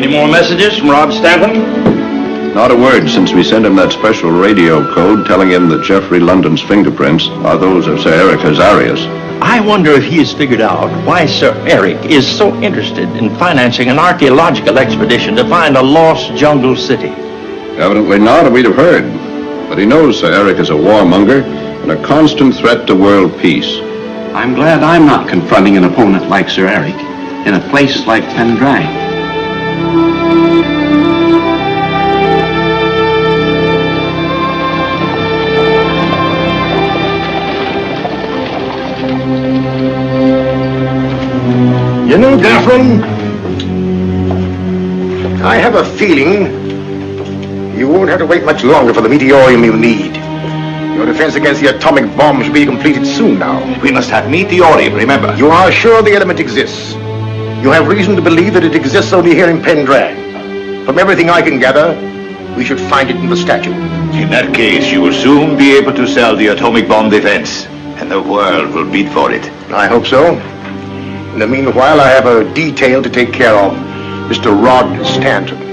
Any more messages from Rob Stanton? Not a word since we sent him that special radio code telling him that Jeffrey London's fingerprints are those of Sir Eric Hazarias. I wonder if he has figured out why Sir Eric is so interested in financing an archaeological expedition to find a lost jungle city. Evidently not, or we'd have heard. But he knows Sir Eric is a warmonger and a constant threat to world peace. I'm glad I'm not confronting an opponent like Sir Eric in a place like Pendrang. You know, Catherine, I have a feeling you won't have to wait much longer for the Meteorium you need. Your defense against the atomic bomb should be completed soon now. We must have Meteorium, remember. You are sure the element exists. You have reason to believe that it exists only here in Pendrang. From everything I can gather, we should find it in the statue. In that case, you will soon be able to sell the atomic bomb defense, and the world will bid for it. I hope so. In the meanwhile, I have a detail to take care of. Mr. Rod Stanton.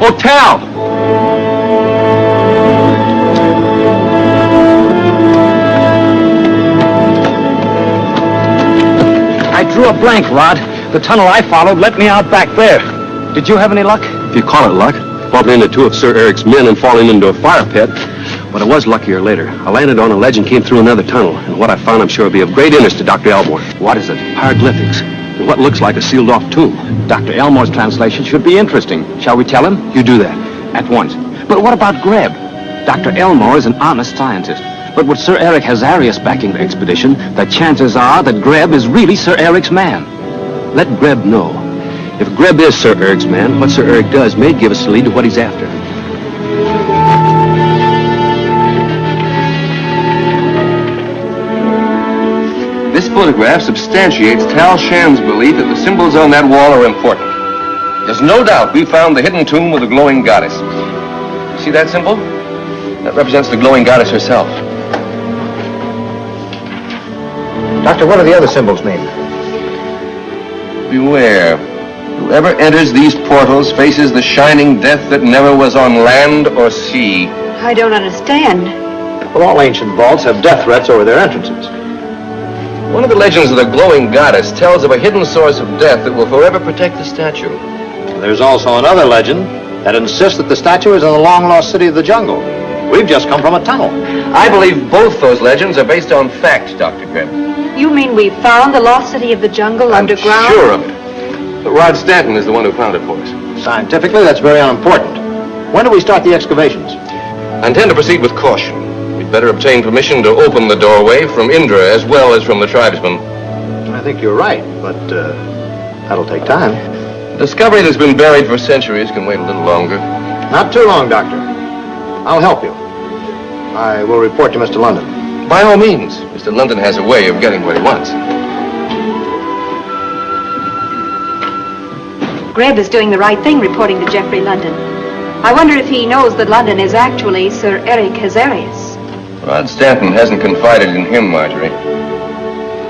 Hotel! I drew a blank, Rod. The tunnel I followed let me out back there. Did you have any luck? If you call it luck, bumping into two of Sir Eric's men and falling into a fire pit. But I was luckier later. I landed on a ledge and came through another tunnel, and what I found I'm sure will be of great interest to Dr. Elmore. What is it? Hieroglyphics. And what looks like a sealed-off tomb. Dr. Elmore's translation should be interesting. Shall we tell him? You do that. At once. But what about Greb? Dr. Elmore is an honest scientist. But with Sir Eric Hazarias backing the expedition, the chances are that Greb is really Sir Eric's man. Let Greb know. If Greb is Sir Eric's man, what Sir Eric does may give us a lead to what he's after. This photograph substantiates Tal Shan's belief that the symbols on that wall are important. There's no doubt we found the hidden tomb of the glowing goddess. See that symbol? That represents the glowing goddess herself. Doctor, what are the other symbols named? Beware. Whoever enters these portals faces the shining death that never was on land or sea. I don't understand. Well, all ancient vaults have death threats over their entrances. One of the legends of the glowing goddess tells of a hidden source of death that will forever protect the statue. There's also another legend that insists that the statue is in the long-lost city of the jungle. We've just come from a tunnel. I believe both those legends are based on fact, Dr. Grimm. You mean we found the lost city of the jungle underground? I'm sure of it. But Rod Stanton is the one who found it for us. Scientifically, that's very unimportant. When do we start the excavations? I intend to proceed with caution. We'd better obtain permission to open the doorway from In-dra as well as from the tribesmen. I think you're right, but that'll take time. A discovery that's been buried for centuries can wait a little longer. Not too long, Doctor. I'll help you. I will report to Mr. London. By all means, Mr. London has a way of getting what he wants. Greb is doing the right thing reporting to Geoffrey London. I wonder if he knows that London is actually Sir Eric Hazarias. Rod Stanton hasn't confided in him, Marjorie.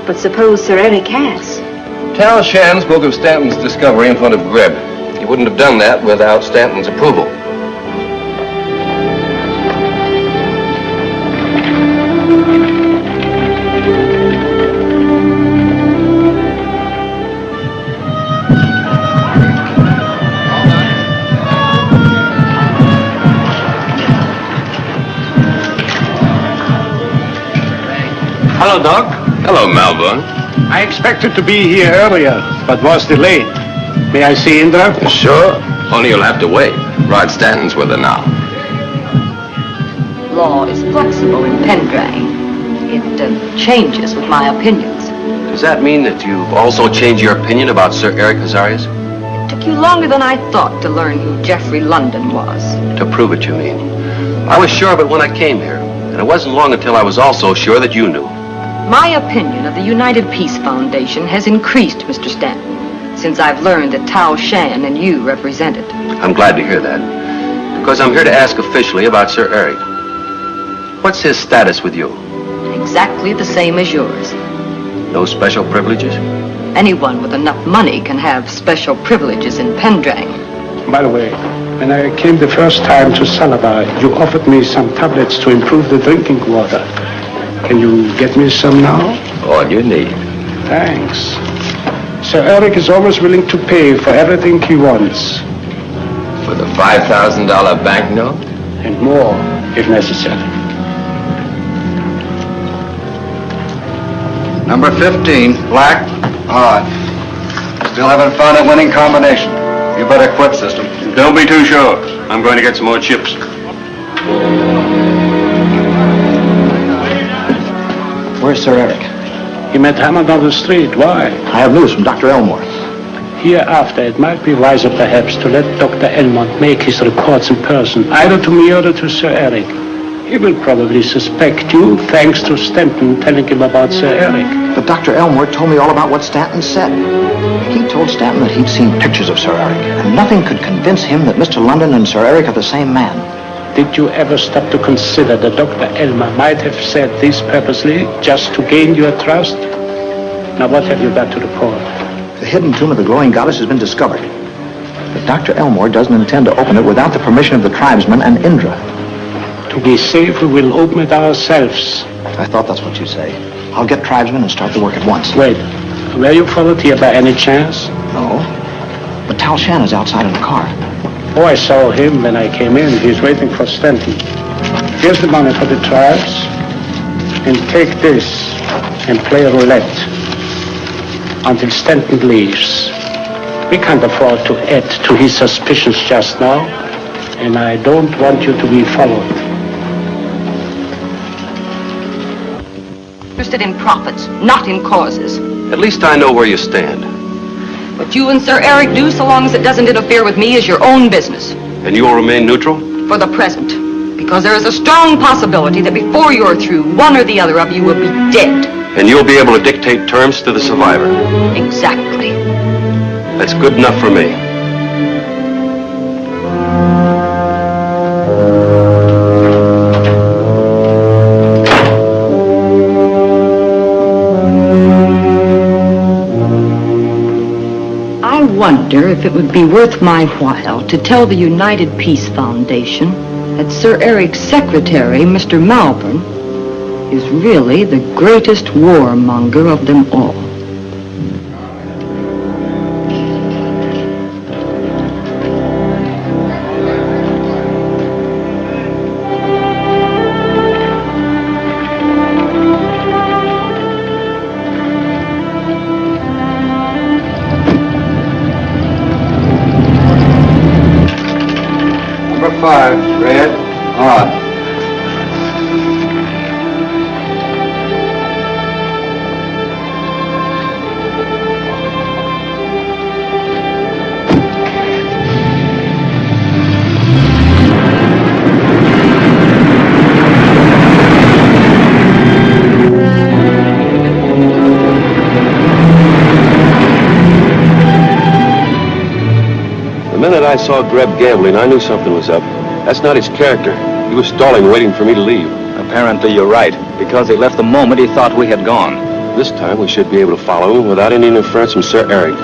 But suppose Sir Eric has. Tal Shan spoke of Stanton's discovery in front of Greb. He wouldn't have done that without Stanton's approval. Hello, Doc. Hello, Malbon. I expected to be here earlier, but was delayed. May I see In-dra? Sure. Only you'll have to wait. Rod Stanton's with her now. Law is flexible in Pendrang. It changes with my opinions. Does that mean that you've also changed your opinion about Sir Eric Hazarias? It took you longer than I thought to learn who Geoffrey London was. To prove it, you mean? I was sure of it when I came here, and it wasn't long until I was also sure that you knew. My opinion of the United Peace Foundation has increased, Mr. Stanton, since I've learned that Tao Shan and you represent it. I'm glad to hear that, because I'm here to ask officially about Sir Eric. What's his status with you? Exactly the same as yours. No special privileges? Anyone with enough money can have special privileges in Pendrang. By the way, when I came the first time to Salabar, you offered me some tablets to improve the drinking water. Can you get me some now? All you need. Thanks. Sir Eric is always willing to pay for everything he wants. With a $5,000 banknote? And more, if necessary. Number 15, black, odd. Still haven't found a winning combination. You better quit, system. Don't be too sure. I'm going to get some more chips. Where's Sir Eric? He met Hammond on the street. Why? I have news from Dr. Elmore. Hereafter, it might be wiser, perhaps, to let Dr. Elmore make his reports in person, either to me or to Sir Eric. He will probably suspect you, thanks to Stanton telling him about Sir Eric. But Dr. Elmore told me all about what Stanton said. He told Stanton that he'd seen pictures of Sir Eric, and nothing could convince him that Mr. London and Sir Eric are the same man. Did you ever stop to consider that Dr. Elmer might have said this purposely, just to gain your trust? Now, what have you got to report? The hidden tomb of the glowing goddess has been discovered. But Dr. Elmore doesn't intend to open it without the permission of the tribesmen and In-dra. To be safe, we will open it ourselves. I thought that's what you'd say. I'll get tribesmen and start the work at once. Wait, were you followed here by any chance? No. But Tal Shan is outside in the car. Oh, I saw him when I came in. He's waiting for Stanton. Here's the money for the tribes. And take this and play roulette until Stanton leaves. We can't afford to add to his suspicions just now, and I don't want you to be followed. Interested in profits, not in causes. At least I know where you stand. What you and Sir Eric do, so long as it doesn't interfere with me, is your own business. And you will remain neutral? For the present. Because there is a strong possibility that before you're through, one or the other of you will be dead. And you'll be able to dictate terms to the survivor. Exactly. That's good enough for me. I wonder if it would be worth my while to tell the United Peace Foundation that Sir Eric's secretary, Mr. Malvern, is really the greatest warmonger of them all. 25, red, odd. The minute I saw Greb gambling, I knew something was up. That's not his character. He was stalling, waiting for me to leave. Apparently you're right, because he left the moment he thought we had gone. This time we should be able to follow him without any interference from Sir Eric.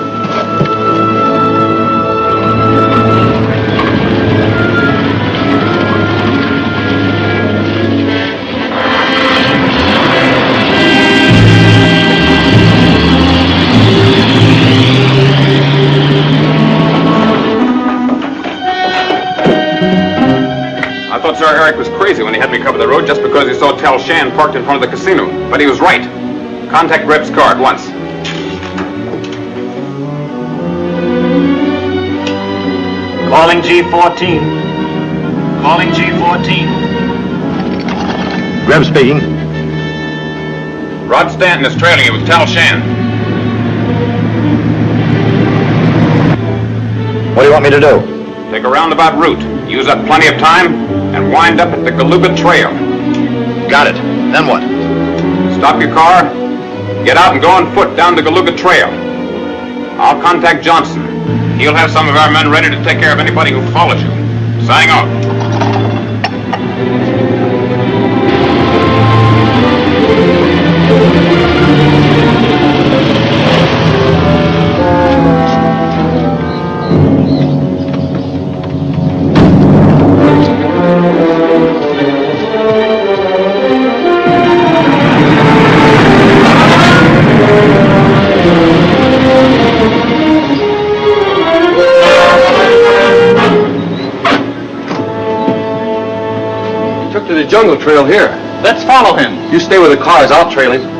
Sir Eric was crazy when he had me cover the road just because he saw Tal Shan parked in front of the casino. But he was right. Contact Greb's car at once. Calling G14. Calling G14. Greb speaking. Rod Stanton is trailing you with Tal Shan. What do you want me to do? Take a roundabout route. Use up plenty of time and wind up at the Galuga Trail. Got it. Then what? Stop your car, get out and go on foot down the Galuga Trail. I'll contact Johnson. He'll have some of our men ready to take care of anybody who follows you. Signing off. The jungle trail here. Let's follow him. You stay with the cars, I'll trail him.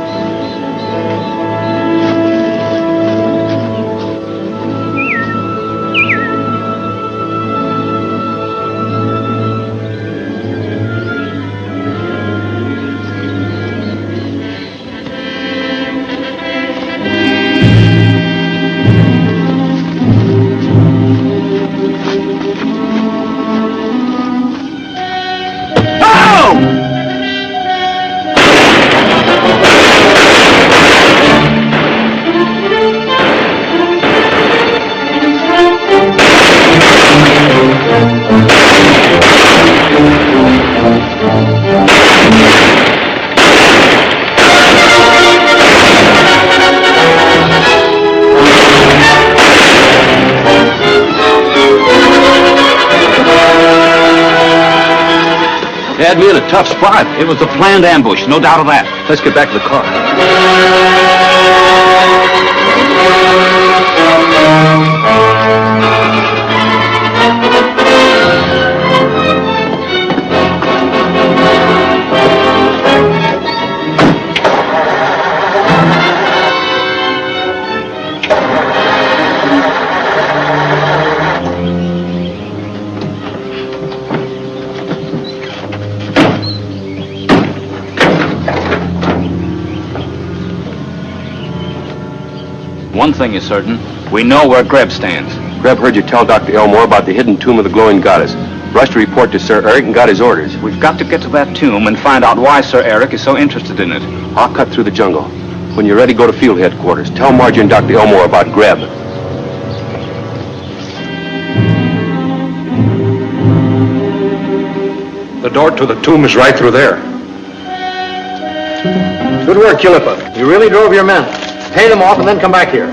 Had me in a tough spot. It was a planned ambush, no doubt of that. Let's get back to the car. One thing is certain. We know where Greb stands. Greb heard you tell Dr. Elmore about the hidden tomb of the glowing goddess. Rushed to report to Sir Eric and got his orders. We've got to get to that tomb and find out why Sir Eric is so interested in it. I'll cut through the jungle. When you're ready, go to field headquarters. Tell Margie and Dr. Elmore about Greb. The door to the tomb is right through there. Good work, Ulipa. You really drove your men. Pay them off and then come back here.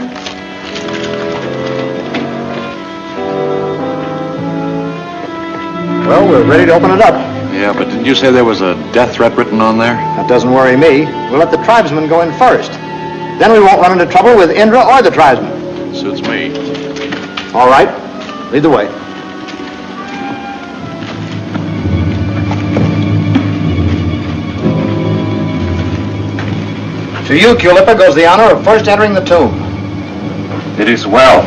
Well, we're ready to open it up. Yeah, but didn't you say there was a death threat written on there? That doesn't worry me. We'll let the tribesmen go in first. Then we won't run into trouble with In-dra or the tribesmen. Suits me. All right. Lead the way. To you, Culipa, goes the honor of first entering the tomb. It is well.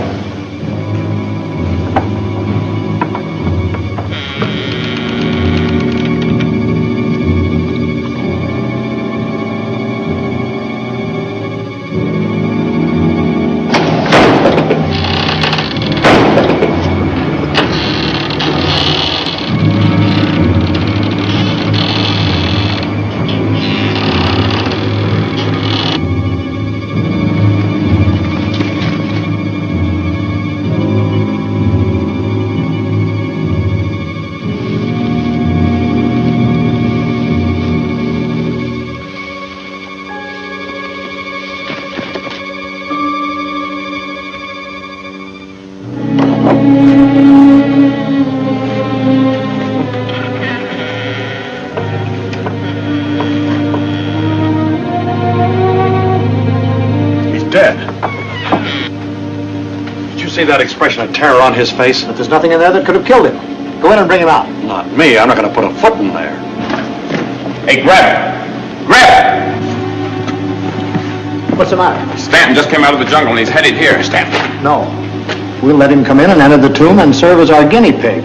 see that expression of terror on his face? But there's nothing in there that could have killed him. Go in and bring him out. Not me. I'm not going to put a foot in there. Hey, grab! Grab! What's the matter? Stanton just came out of the jungle and he's headed here, Stanton. No. We'll let him come in and enter the tomb and serve as our guinea pig.